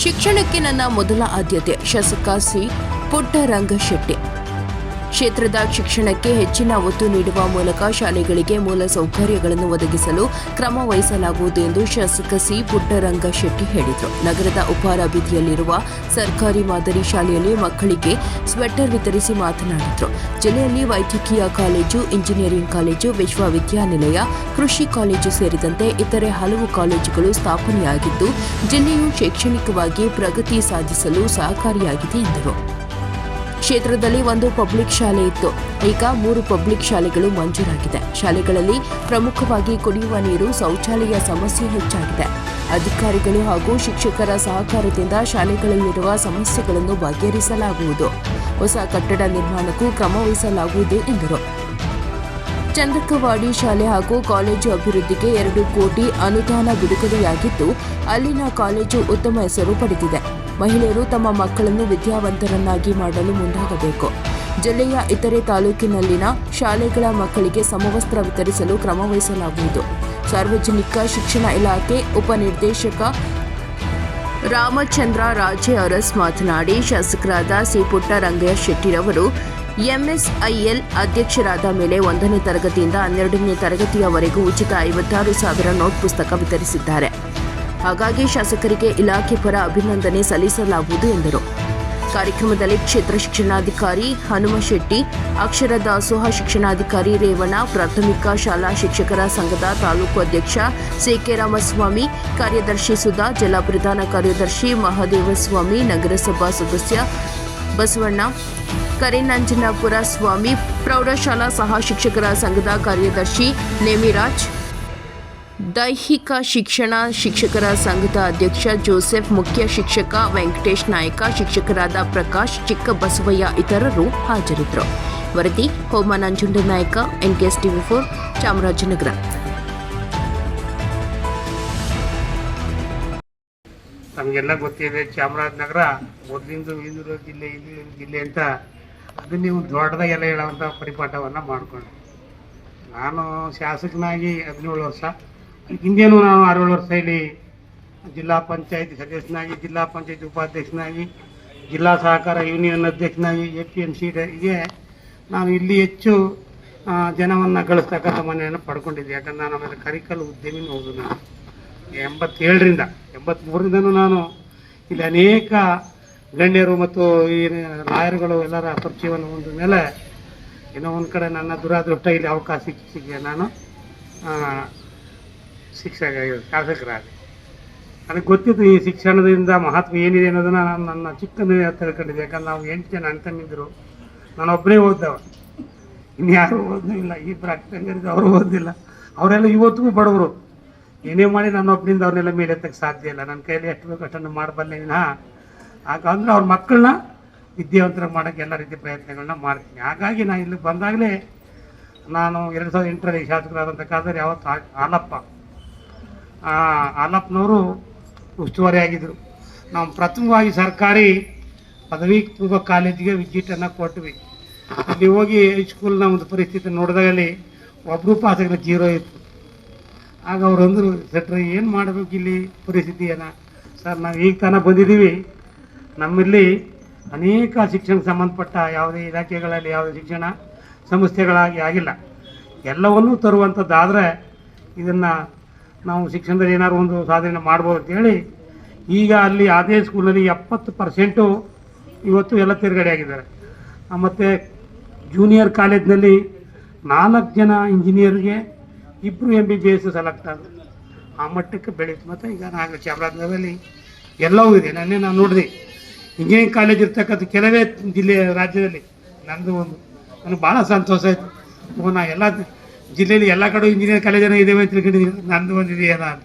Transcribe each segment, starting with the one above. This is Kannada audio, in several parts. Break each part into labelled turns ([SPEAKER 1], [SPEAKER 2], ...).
[SPEAKER 1] ಶಿಕ್ಷಣಕ್ಕೆ ನನ್ನ ಮೊದಲ ಆದ್ಯತೆ ಶಾಸಕ ಸಿ ಪುಟ್ಟರಂಗಶೆಟ್ಟಿ. ಕ್ಷೇತ್ರದ ಶಿಕ್ಷಣಕ್ಕೆ ಹೆಚ್ಚಿನ ಒತ್ತು ನೀಡುವ ಮೂಲಕ ಶಾಲೆಗಳಿಗೆ ಮೂಲ ಸೌಕರ್ಯಗಳನ್ನು ಒದಗಿಸಲು ಕ್ರಮ ವಹಿಸಲಾಗುವುದು ಎಂದು ಶಾಸಕ ಸಿ ಪುಟ್ಟರಂಗಶೆಟ್ಟಿ ಹೇಳಿದರು. ನಗರದ ಉಪಾರ ಬೀದಿಯಲ್ಲಿರುವ ಸರ್ಕಾರಿ ಮಾದರಿ ಶಾಲೆಯಲ್ಲಿ ಮಕ್ಕಳಿಗೆ ಸ್ವೆಟರ್ ವಿತರಿಸಿ ಮಾತನಾಡಿದರು. ಜಿಲ್ಲೆಯಲ್ಲಿ ವೈದ್ಯಕೀಯ ಕಾಲೇಜು, ಇಂಜಿನಿಯರಿಂಗ್ ಕಾಲೇಜು, ವಿಶ್ವವಿದ್ಯಾನಿಲಯ, ಕೃಷಿ ಕಾಲೇಜು ಸೇರಿದಂತೆ ಇತರೆ ಹಲವು ಕಾಲೇಜುಗಳು ಸ್ಥಾಪನೆಯಾಗಿದ್ದು ಜಿಲ್ಲೆಯು ಶೈಕ್ಷಣಿಕವಾಗಿ ಪ್ರಗತಿ ಸಾಧಿಸಲು ಸಹಕಾರಿಯಾಗಿದೆ ಎಂದರು. ಕ್ಷೇತ್ರದಲ್ಲಿ ಒಂದು ಪಬ್ಲಿಕ್ ಶಾಲೆ ಇತ್ತು, ಈಗ 3 ಪಬ್ಲಿಕ್ ಶಾಲೆಗಳು ಮಂಜೂರಾಗಿದೆ. ಶಾಲೆಗಳಲ್ಲಿ ಪ್ರಮುಖವಾಗಿ ಕುಡಿಯುವ ನೀರು, ಶೌಚಾಲಯ ಸಮಸ್ಯೆ ಹೆಚ್ಚಾಗಿದೆ. ಅಧಿಕಾರಿಗಳು ಹಾಗೂ ಶಿಕ್ಷಕರ ಸಹಕಾರದಿಂದ ಶಾಲೆಗಳಲ್ಲಿರುವ ಸಮಸ್ಯೆಗಳನ್ನು ಬಗೆಹರಿಸಲಾಗುವುದು. ಹೊಸ ಕಟ್ಟಡ ನಿರ್ಮಾಣಕ್ಕೂ ಕ್ರಮ ವಹಿಸಲಾಗುವುದು ಎಂದರು. ಚಂದಕವಾಡಿ ಶಾಲೆ ಹಾಗೂ ಕಾಲೇಜು ಅಭಿವೃದ್ಧಿಗೆ 2 ಕೋಟಿ ಅನುದಾನ ಬಿಡುಗಡೆಯಾಗಿದ್ದು ಅಲ್ಲಿನ ಕಾಲೇಜು ಉತ್ತಮ ಹೆಸರು ಪಡೆದಿದೆ. ಮಹಿಳೆಯರು ತಮ್ಮ ಮಕ್ಕಳನ್ನು ವಿದ್ಯಾವಂತರನ್ನಾಗಿ ಮಾಡಲು ಮುಂದಾಗಬೇಕು. ಜಿಲ್ಲೆಯ ಇತರೆ ತಾಲೂಕಿನಲ್ಲಿನ ಶಾಲೆಗಳ ಮಕ್ಕಳಿಗೆ ಸಮವಸ್ತ್ರ ವಿತರಿಸಲು ಕ್ರಮ ವಹಿಸಲಾಗುವುದು. ಸಾರ್ವಜನಿಕ ಶಿಕ್ಷಣ ಇಲಾಖೆ ಉಪನಿರ್ದೇಶಕ ರಾಮಚಂದ್ರ ರಾಜೆ ಅರಸ್ ಮಾತನಾಡಿ, ಶಾಸಕರಾದ ಸಿ ಪುಟ್ಟರಂಗಶೆಟ್ಟಿರವರು ಎಂಎಸ್ಐಎಲ್ ಅಧ್ಯಕ್ಷರಾದ ಮೇಲೆ 1ನೇ ತರಗತಿಯಿಂದ 12ನೇ ತರಗತಿಯವರೆಗೂ ಉಚಿತ 56,000 ನೋಟ್ ಪುಸ್ತಕ ವಿತರಿಸಿದ್ದಾರೆ. ಹಾಗಾಗಿ ಶಾಸಕರಿಗೆ ಇಲಾಖೆ ಪರ ಅಭಿನಂದನೆ ಸಲ್ಲಿಸಲಾಗುವುದು ಎಂದರು. ಕಾರ್ಯಕ್ರಮದಲ್ಲಿ ಕ್ಷೇತ್ರ ಶಿಕ್ಷಣಾಧಿಕಾರಿ ಹನುಮಶೆಟ್ಟಿ, ಅಕ್ಷರ ದಾಸೋಹ ಶಿಕ್ಷಣಾಧಿಕಾರಿ ರೇವಣ್ಣ, ಪ್ರಾಥಮಿಕ ಶಾಲಾ ಶಿಕ್ಷಕರ ಸಂಘದ ತಾಲೂಕು ಅಧ್ಯಕ್ಷ ಸಿಕೆ ರಾಮಸ್ವಾಮಿ, ಕಾರ್ಯದರ್ಶಿ ಸುಧಾ, ಜಿಲ್ಲಾ ಪ್ರಧಾನ ಕಾರ್ಯದರ್ಶಿ ಮಹದೇವಸ್ವಾಮಿ, ನಗರಸಭಾ ಸದಸ್ಯ ಬಸವಣ್ಣ, ಕರಿನಂಜನಪುರ ಸ್ವಾಮಿ, ಪ್ರೌಢಶಾಲಾ ಸಹ ಶಿಕ್ಷಕರ ಸಂಘದ ಕಾರ್ಯದರ್ಶಿ ನೇಮಿರಾಜ್, ದೈಹಿಕ ಶಿಕ್ಷಣ ಶಿಕ್ಷಕರ ಸಂಘದ ಅಧ್ಯಕ್ಷ ಜೋಸೆಫ್, ಮುಖ್ಯ ಶಿಕ್ಷಕ ವೆಂಕಟೇಶ್ ನಾಯಕ, ಶಿಕ್ಷಕರಾದ ಪ್ರಕಾಶ್, ಚಿಕ್ಕಬಸವಯ್ಯ ಇತರರು ಹಾಜರಿದ್ದರು. ವರದಿ ಹೋಮ ನಂಜುಂಡನಾಯಕ, ಎನ್ಕೆಎಸ್ ಟಿವಿ4, ಚಾಮರಾಜನಗರ.
[SPEAKER 2] ನಮಗೆಲ್ಲ ಗೊತ್ತಿದೆ, ಚಾಮರಾಜನಗರ ಮೊದಲಿಂದ ಹಿಂದೂರು ಜಿಲ್ಲೆ ಅಂತ ಅದು ನೀವು ದೊಡ್ಡದಾಗೆಲ್ಲ ಹೇಳೋವಂಥ ಪರಿಪಾಠವನ್ನು ಮಾಡಿಕೊಂಡು ನಾನು ಶಾಸಕನಾಗಿ 17 ವರ್ಷ, ಹಿಂದೇನು ನಾನು 6 ವರ್ಷ ಇಲ್ಲಿ ಜಿಲ್ಲಾ ಪಂಚಾಯತ್ ಸದಸ್ಯನಾಗಿ, ಜಿಲ್ಲಾ ಪಂಚಾಯತ್ ಉಪಾಧ್ಯಕ್ಷನಾಗಿ, ಜಿಲ್ಲಾ ಸಹಕಾರ ಯೂನಿಯನ್ ಅಧ್ಯಕ್ಷನಾಗಿ, APMCಗೆ ನಾನು ಇಲ್ಲಿ ಹೆಚ್ಚು ಜನವನ್ನು ಗಳಿಸ್ತಕ್ಕಂಥ ಮನೆಯನ್ನು ಪಡ್ಕೊಂಡಿದ್ದೆ. ಯಾಕಂದ್ರೆ ನಾನು ಆಮೇಲೆ ಕರಿಕಲ್ ಉದ್ಯಮಿನ ಹೋಗುದು. ನಾನು 87ರಿಂದ 83ರಿಂದನೂ ನಾನು ಇಲ್ಲಿ ಅನೇಕ ಗಣ್ಯರು ಮತ್ತು ಈ ಲಾಯರ್ಗಳು ಎಲ್ಲರ ಪರಿಚಯವನ್ನು ಹೊಂದ ಮೇಲೆ ಏನೋ ಒಂದು ಕಡೆ ನನ್ನ ದುರಾದೃಷ್ಟ ಇಲ್ಲಿ ಅವಕಾಶ ಸಿಕ್ಕಿದೆ. ನಾನು ಶಾಸಕರಾಗಿ ನನಗೆ ಗೊತ್ತಿತ್ತು ಈ ಶಿಕ್ಷಣದಿಂದ ಮಹತ್ವ ಏನಿದೆ ಅನ್ನೋದನ್ನು ನಾನು ನನ್ನ ಚಿಕ್ಕಂದಿನ ತಿಳ್ಕೊಂಡಿದ್ದೆ. ಯಾಕಂದ್ರೆ ನಾವು 8 ಜನ ಅಣ್ತಂದಿದ್ರು, ನಾನು ಒಬ್ಬನೇ ಓದ್ದವ, ಇನ್ಯಾರು ಓದೂ ಇಲ್ಲ. ಇಬ್ಬರು ಅಕ್ಕಂಗರಿದ್ರು, ಅವರು ಓದಿಲ್ಲ. ಅವರೆಲ್ಲ ಇವತ್ತಿಗೂ ಬಡವರು. ಏನೇ ಮಾಡಿ ನನ್ನ ಒಬ್ಬನಿಂದ ಅವ್ರನ್ನೆಲ್ಲ ಮೇಲೆ ಎತ್ತಕ್ಕೆ ಸಾಧ್ಯ ಇಲ್ಲ. ನನ್ನ ಕೈಯಲ್ಲಿ ಎಷ್ಟು ಬೇಕು ಅಷ್ಟನ್ನು ಮಾಡಬಲ್ಲೆ. ಹಾಗಂದ್ರೆ ಅವ್ರ ಮಕ್ಕಳನ್ನ ವಿದ್ಯಾವಂತರ ಮಾಡೋಕ್ಕೆ ಎಲ್ಲ ರೀತಿಯ ಪ್ರಯತ್ನಗಳನ್ನ ಮಾಡ್ತೀನಿ. ಹಾಗಾಗಿ ನಾನು ಇಲ್ಲಿ ಬಂದಾಗಲೇ ನಾನು 2008ರಲ್ಲಿ ಶಾಸಕರಾದಂಥ ಕಾಲದಲ್ಲಿ ಯಾವತ್ತು ಆಲಪ್ಪನವರು ಉಸ್ತುವಾರಿ ಆಗಿದ್ದರು. ನಾವು ಪ್ರಥಮವಾಗಿ ಸರ್ಕಾರಿ ಪದವಿ ಪೂರ್ವ ಕಾಲೇಜಿಗೆ ವಿಸಿಟನ್ನು ಕೊಟ್ವಿ. ಅಲ್ಲಿ ಹೋಗಿ ಹೈಸ್ಕೂಲ್ನ ಒಂದು ಪರಿಸ್ಥಿತಿ ನೋಡಿದಾಗಲಿ ಒಬ್ಬರು ಪಾಸಗಳ 0 ಇತ್ತು. ಆಗ ಅವರು ಅಂದರು, ಸೆಟ್ರಿ ಏನು ಮಾಡಬೇಕು ಇಲ್ಲಿ ಪರಿಸ್ಥಿತಿ ಏನ ಸರ್, ನಾವು ಈಗ ತನಕ ಬಂದಿದ್ದೀವಿ, ನಮ್ಮಲ್ಲಿ ಅನೇಕ ಶಿಕ್ಷಣಕ್ಕೆ ಸಂಬಂಧಪಟ್ಟ ಯಾವುದೇ ಇಲಾಖೆಗಳಲ್ಲಿ ಯಾವುದೇ ಶಿಕ್ಷಣ ಸಂಸ್ಥೆಗಳಾಗಿ ಆಗಿಲ್ಲ. ಎಲ್ಲವನ್ನೂ ತರುವಂಥದ್ದಾದರೆ ಇದನ್ನು ನಾವು ಶಿಕ್ಷಣದಲ್ಲಿ ಏನಾದ್ರು ಒಂದು ಸಾಧನೆ ಮಾಡ್ಬೋದು ಅಂತೇಳಿ ಈಗ ಅಲ್ಲಿ ಅದೇ ಸ್ಕೂಲಲ್ಲಿ 70% ಇವತ್ತು ಎಲ್ಲ ತಿರುಗಡೆ ಆಗಿದ್ದಾರೆ. ಮತ್ತು ಜೂನಿಯರ್ ಕಾಲೇಜ್ನಲ್ಲಿ 4 ಜನ ಇಂಜಿನಿಯರ್ಗೆ 2 MBBS ಸೆಲೆಕ್ಟ್ ಆದರು. ಆ ಮಟ್ಟಕ್ಕೆ ಬೆಳೀತು. ಮತ್ತು ಈಗ ನಾನು ಚಾಮರಾಜನಗರದಲ್ಲಿ ಎಲ್ಲವೂ ಇದೆ. ನಾನು ನೋಡಿದೆ ಇಂಜಿನಿಯರಿಂಗ್ ಕಾಲೇಜ್ ಇರ್ತಕ್ಕಂಥ ಕೆಲವೇ ರಾಜ್ಯದಲ್ಲಿ ನಂದು ಒಂದು. ನನಗೆ ಭಾಳ ಸಂತೋಷ ಆಯಿತು. ನಾ ಎಲ್ಲ ಜಿಲ್ಲೆಯಲ್ಲಿ ಎಲ್ಲ ಕಡೆ ಇಂಜಿನಿಯರಿಂಗ್ ಕಾಲೇಜನ್ನು ಇದೇವೆ ಅಂತ ತಿಳ್ಕೊಂಡಿದ್ದೀನಿ, ನಂದು ಒಂದಿದೆಯಲ್ಲ ಅಂತ.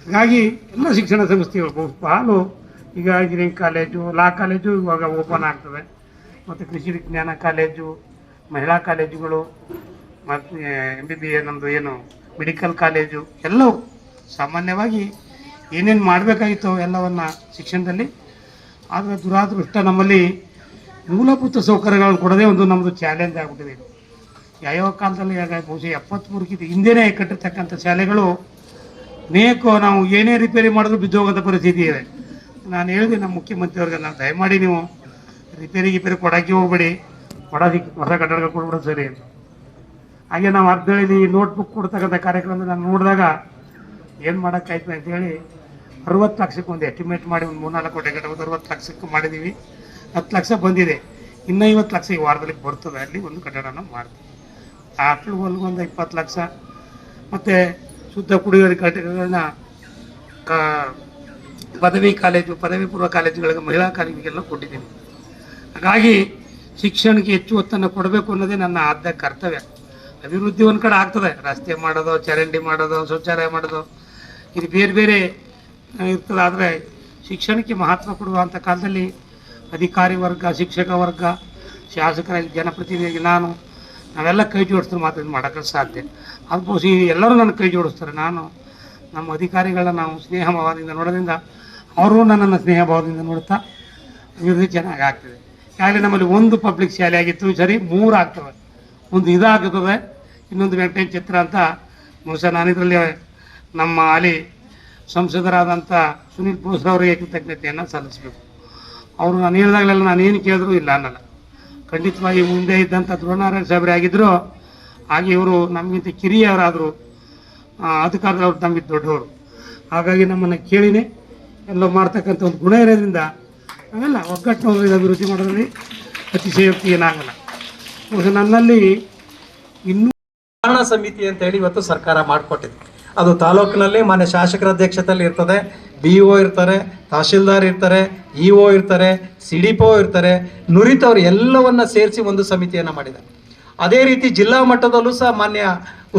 [SPEAKER 2] ಹಾಗಾಗಿ ಎಲ್ಲ ಶಿಕ್ಷಣ ಸಂಸ್ಥೆಗಳು ಭಾಳ ಈಗ ಇಂಜಿನಿಯರಿಂಗ್ ಕಾಲೇಜು, ಲಾ ಕಾಲೇಜು ಇವಾಗ ಓಪನ್ ಆಗ್ತವೆ. ಮತ್ತು ಕೃಷಿ ವಿಜ್ಞಾನ ಕಾಲೇಜು, ಮಹಿಳಾ ಕಾಲೇಜುಗಳು, ಮತ್ತು MBBA ನಮ್ಮದು ಏನು ಮೆಡಿಕಲ್ ಕಾಲೇಜು ಎಲ್ಲವೂ ಸಾಮಾನ್ಯವಾಗಿ ಏನೇನು ಮಾಡಬೇಕಾಗಿತ್ತು ಎಲ್ಲವನ್ನು ಶಿಕ್ಷಣದಲ್ಲಿ. ಆದರೆ ದುರಾದೃಷ್ಟ ನಮ್ಮಲ್ಲಿ ಮೂಲಭೂತ ಸೌಕರ್ಯಗಳನ್ನು ಕೊಡೋದೇ ಒಂದು ನಮ್ಮದು ಚಾಲೆಂಜ್ ಆಗಿಬಿಟ್ಟಿದೆ. ಯಾವ್ಯಾವ ಕಾಲದಲ್ಲಿ ಬಹುಶಃ 73ಕ್ಕಿಂತ ಹಿಂದೆಯೇ ಕಟ್ಟಿರ್ತಕ್ಕಂಥ ಶಾಲೆಗಳು ಅನೇಕ ನಾವು ಏನೇ ರಿಪೇರಿ ಮಾಡಿದ್ರು ಬಿದ್ದೋಗೋಂಥ ಪರಿಸ್ಥಿತಿ ಇದೆ. ನಾನು ಹೇಳಿದೆ ನಮ್ಮ ಮುಖ್ಯಮಂತ್ರಿಯವ್ರಿಗೆ, ನಾವು ದಯಮಾಡಿ ನೀವು ರಿಪೇರಿ ಕೊಡೋಕ್ಕೆ ಹೋಗ್ಬೇಡಿ, ಕೊಡೋದಕ್ಕೆ ಹೊಸ ಕಟ್ಟಡಗಳು ಕೊಡ್ಬಿಡೋದು ಸರಿ ಅಂತ. ಹಾಗೆ ನಾವು ಅರ್ಧದಲ್ಲಿ ನೋಟ್ಬುಕ್ ಕೊಡ್ತಕ್ಕಂಥ ಕಾರ್ಯಕ್ರಮ ನಾನು ನೋಡಿದಾಗ ಏನು ಮಾಡೋಕ್ಕಾಯ್ತು ಅಂತೇಳಿ 60 ಲಕ್ಷಕ್ಕೆ ಒಂದು ಎಸ್ಟಿಮೇಟ್ ಮಾಡಿ ಒಂದು 3-4 ಕೋಟಿ ಕಟ್ಟೋದು 60 ಲಕ್ಷಕ್ಕೆ ಮಾಡಿದ್ದೀವಿ. 10 ಲಕ್ಷ ಬಂದಿದೆ, ಇನ್ನೂ 50 ಲಕ್ಷ ಈ ವಾರದಲ್ಲಿ ಬರ್ತದೆ. ಅಲ್ಲಿ ಒಂದು ಕಟ್ಟಡನ ಮಾಡ್ತೀವಿ. ಆಟಲು ಒಂದು 20 ಲಕ್ಷ ಮತ್ತು ಶುದ್ಧ ಕುಡಿಯುವ ಘಟಕಗಳನ್ನ ಪದವಿ ಪೂರ್ವ ಕಾಲೇಜುಗಳಿಗೆ, ಮಹಿಳಾ ಕಾಲೇಜಿಗೆಲ್ಲ ಕೊಟ್ಟಿದ್ದೀನಿ. ಹಾಗಾಗಿ ಶಿಕ್ಷಣಕ್ಕೆ ಹೆಚ್ಚು ಒತ್ತನ್ನು ಕೊಡಬೇಕು ಅನ್ನೋದೇ ನನ್ನ ಆದ್ಯ ಕರ್ತವ್ಯ. ಅಭಿವೃದ್ಧಿ ಒಂದು ಕಡೆ ಆಗ್ತದೆ, ರಸ್ತೆ ಮಾಡೋದು, ಚರಂಡಿ ಮಾಡೋದು, ಶೌಚಾಲಯ ಮಾಡೋದು, ಇದು ಬೇರೆ ಬೇರೆ ಇರ್ತದೆ. ಆದರೆ ಶಿಕ್ಷಣಕ್ಕೆ ಮಹತ್ವ ಕೊಡುವಂಥ ಕಾಲದಲ್ಲಿ ಅಧಿಕಾರಿ ವರ್ಗ, ಶಿಕ್ಷಕ ವರ್ಗ, ಶಾಸಕರಾಗಿ, ಜನಪ್ರತಿನಿಧಿಯಾಗಿ ನಾವೆಲ್ಲ ಕೈ ಜೋಡಿಸಿದ್ರೆ ಮಾತ್ರ ಇದು ಮಾಡೋಕ್ಕೆ ಸಾಧ್ಯ. ಅದಕ್ಕೋಸ್ಕರ ಎಲ್ಲರೂ ನನ್ನ ಕೈ ಜೋಡಿಸ್ತಾರೆ. ನಾನು ನಮ್ಮ ಅಧಿಕಾರಿಗಳನ್ನ ನಾವು ಸ್ನೇಹ ಭಾವದಿಂದ ನೋಡೋದ್ರಿಂದ ಅವರು ನನ್ನನ್ನು ಸ್ನೇಹ ಭಾವದಿಂದ ನೋಡ್ತಾ ಅಭಿವೃದ್ಧಿ ಚೆನ್ನಾಗಿ ಆಗ್ತದೆ. ಈಗಾಗಲೇ ನಮ್ಮಲ್ಲಿ ಒಂದು ಪಬ್ಲಿಕ್ ಶಾಲೆ ಆಗಿತ್ತು, ಸರಿ 3 ಆಗ್ತವೆ. ಒಂದು ಇದಾಗ್ತದೆ, ಇನ್ನೊಂದು ವೆಂಕಟೇಶ್ ಚಿತ್ರ ಅಂತ. ಬಹುಶಃ ನಾನು ಇದರಲ್ಲಿ ನಮ್ಮ ಹಾಲಿ ಸಂಸದರಾದಂಥ ಸುನೀಲ್ ಬೋಸ್ರವರಿಗೆ ಕೃತಜ್ಞತೆಯನ್ನು ಸಲ್ಲಿಸಬೇಕು. ಅವರು ನಾನು ಹೇಳಿದಾಗಲೆಲ್ಲ ನಾನು ಏನು ಕೇಳಿದ್ರು ಇಲ್ಲ ಅನ್ನಲ್ಲ. ಖಂಡಿತವಾಗಿ ಮುಂದೆ ಇದ್ದಂಥ ಧ್ರುವನಾರಾಯಣ ಸಾಹೇಬ್ರೆ ಆಗಿದ್ದರು, ಹಾಗೆ ಇವರು ನಮಗಿಂತ ಕಿರಿಯರಾದರು, ಅಧಿಕಾರದಲ್ಲಿ ಅವ್ರು ನಮಗಿಂತ ದೊಡ್ಡವರು. ಹಾಗಾಗಿ ನಮ್ಮನ್ನು ಕೇಳಿನೇ ಎಲ್ಲ ಮಾಡ್ತಕ್ಕಂಥ ಒಂದು ಗುಣ ಇರೋದ್ರಿಂದ ನಾವೆಲ್ಲ ಒಗ್ಗಟ್ಟಿನ ಅಭಿವೃದ್ಧಿ ಮಾಡೋದ್ರಲ್ಲಿ ಅತಿಶಯೋಕ್ತಿ ಏನಾಗಲ್ಲ. ನನ್ನಲ್ಲಿ ಇನ್ನೂ
[SPEAKER 3] ನಿರ್ವಹಣಾ ಸಮಿತಿ ಅಂತ ಹೇಳಿ ಇವತ್ತು ಸರ್ಕಾರ ಮಾಡಿಕೊಟ್ಟಿದೆ. ಅದು ತಾಲೂಕಿನಲ್ಲಿ ಮಾನ್ಯ ಶಾಸಕರ ಅಧ್ಯಕ್ಷತೆಯಲ್ಲಿ ಇರ್ತದೆ. BO ಇರ್ತಾರೆ, ತಹಶೀಲ್ದಾರ್ ಇರ್ತಾರೆ, EO ಇರ್ತಾರೆ, CDPO ಇರ್ತಾರೆ, ನುರಿತವರು ಎಲ್ಲವನ್ನ ಸೇರಿಸಿ ಒಂದು ಸಮಿತಿಯನ್ನು ಮಾಡಿದೆ. ಅದೇ ರೀತಿ ಜಿಲ್ಲಾ ಮಟ್ಟದಲ್ಲೂ ಸಹ ಮಾನ್ಯ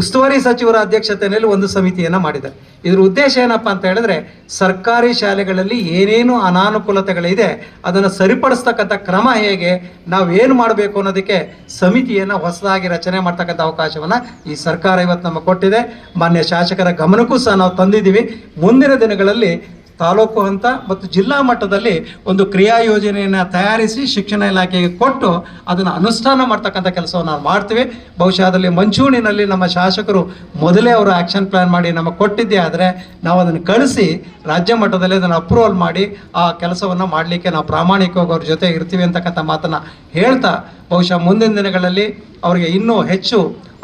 [SPEAKER 3] ಉಸ್ತುವಾರಿ ಸಚಿವರ ಅಧ್ಯಕ್ಷತೆಯಲ್ಲಿ ಒಂದು ಸಮಿತಿಯನ್ನು ಮಾಡಿದೆ. ಇದ್ರ ಉದ್ದೇಶ ಏನಪ್ಪ ಅಂತ ಹೇಳಿದ್ರೆ, ಸರ್ಕಾರಿ ಶಾಲೆಗಳಲ್ಲಿ ಏನೇನು ಅನಾನುಕೂಲತೆಗಳಿದೆ ಅದನ್ನು ಸರಿಪಡಿಸ್ತಕ್ಕಂಥ ಕ್ರಮ ಹೇಗೆ, ನಾವೇನು ಮಾಡಬೇಕು ಅನ್ನೋದಕ್ಕೆ ಸಮಿತಿಯನ್ನು ಹೊಸದಾಗಿ ರಚನೆ ಮಾಡ್ತಕ್ಕಂಥ ಅವಕಾಶವನ್ನು ಈ ಸರ್ಕಾರ ಇವತ್ತು ನಮಗೆ ಕೊಟ್ಟಿದೆ. ಮಾನ್ಯ ಶಾಸಕರ ಗಮನಕ್ಕೂ ಸಹ ನಾವು ತಂದಿದ್ದೀವಿ. ಮುಂದಿನ ದಿನಗಳಲ್ಲಿ ತಾಲೂಕು ಹಂತ ಮತ್ತು ಜಿಲ್ಲಾ ಮಟ್ಟದಲ್ಲಿ ಒಂದು ಕ್ರಿಯಾ ಯೋಜನೆಯನ್ನು ತಯಾರಿಸಿ ಶಿಕ್ಷಣ ಇಲಾಖೆಗೆ ಕೊಟ್ಟು ಅದನ್ನು ಅನುಷ್ಠಾನ ಮಾಡ್ತಕ್ಕಂಥ ಕೆಲಸವನ್ನು ನಾವು ಮಾಡ್ತೀವಿ. ಬಹುಶಃ ಅದರಲ್ಲಿ ಮಂಚೂಣಿನಲ್ಲಿ ನಮ್ಮ ಶಾಸಕರು ಮೊದಲೇ ಅವರು ಆ್ಯಕ್ಷನ್ ಪ್ಲ್ಯಾನ್ ಮಾಡಿ ನಮಗೆ ಕೊಟ್ಟಿದ್ದೇ ಆದರೆ ನಾವು ಅದನ್ನು ಕಳಿಸಿ ರಾಜ್ಯ ಮಟ್ಟದಲ್ಲಿ ಅದನ್ನು ಅಪ್ರೂವಲ್ ಮಾಡಿ ಆ ಕೆಲಸವನ್ನು ಮಾಡಲಿಕ್ಕೆ ನಾವು ಪ್ರಾಮಾಣಿಕವಾಗಿ ಅವ್ರ ಜೊತೆ ಇರ್ತೀವಿ ಅಂತಕ್ಕಂಥ ಮಾತನ್ನು ಹೇಳ್ತಾ, ಬಹುಶಃ ಮುಂದಿನ ದಿನಗಳಲ್ಲಿ ಅವರಿಗೆ ಇನ್ನೂ ಹೆಚ್ಚು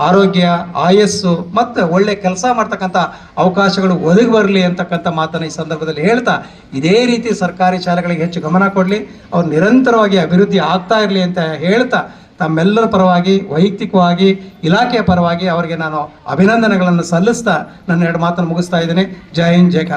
[SPEAKER 3] ಆರೋಗ್ಯ, ಆಯಸ್ಸು ಮತ್ತು ಒಳ್ಳೆ ಕೆಲಸ ಮಾಡ್ತಕ್ಕಂಥ ಅವಕಾಶಗಳು ಒದಗಿ ಬರಲಿ ಅಂತಕ್ಕಂಥ ಮಾತನ್ನು ಈ ಸಂದರ್ಭದಲ್ಲಿ ಹೇಳ್ತಾ, ಇದೇ ರೀತಿ ಸರ್ಕಾರಿ ಶಾಲೆಗಳಿಗೆ ಹೆಚ್ಚು ಗಮನ ಕೊಡಲಿ, ಅವ್ರು ನಿರಂತರವಾಗಿ ಅಭಿವೃದ್ಧಿ ಆಗ್ತಾ ಇರಲಿ ಅಂತ ಹೇಳ್ತಾ, ತಮ್ಮೆಲ್ಲರ ಪರವಾಗಿ, ವೈಯಕ್ತಿಕವಾಗಿ, ಇಲಾಖೆಯ ಪರವಾಗಿ ಅವರಿಗೆ ನಾನು ಅಭಿನಂದನೆಗಳನ್ನು ಸಲ್ಲಿಸ್ತಾ ನನ್ನ 2 ಮಾತನ್ನು ಮುಗಿಸ್ತಾ ಇದ್ದೀನಿ. ಜೈ ಹಿಂದ್, ಜೈ ಕರ್ನಾಟಕ.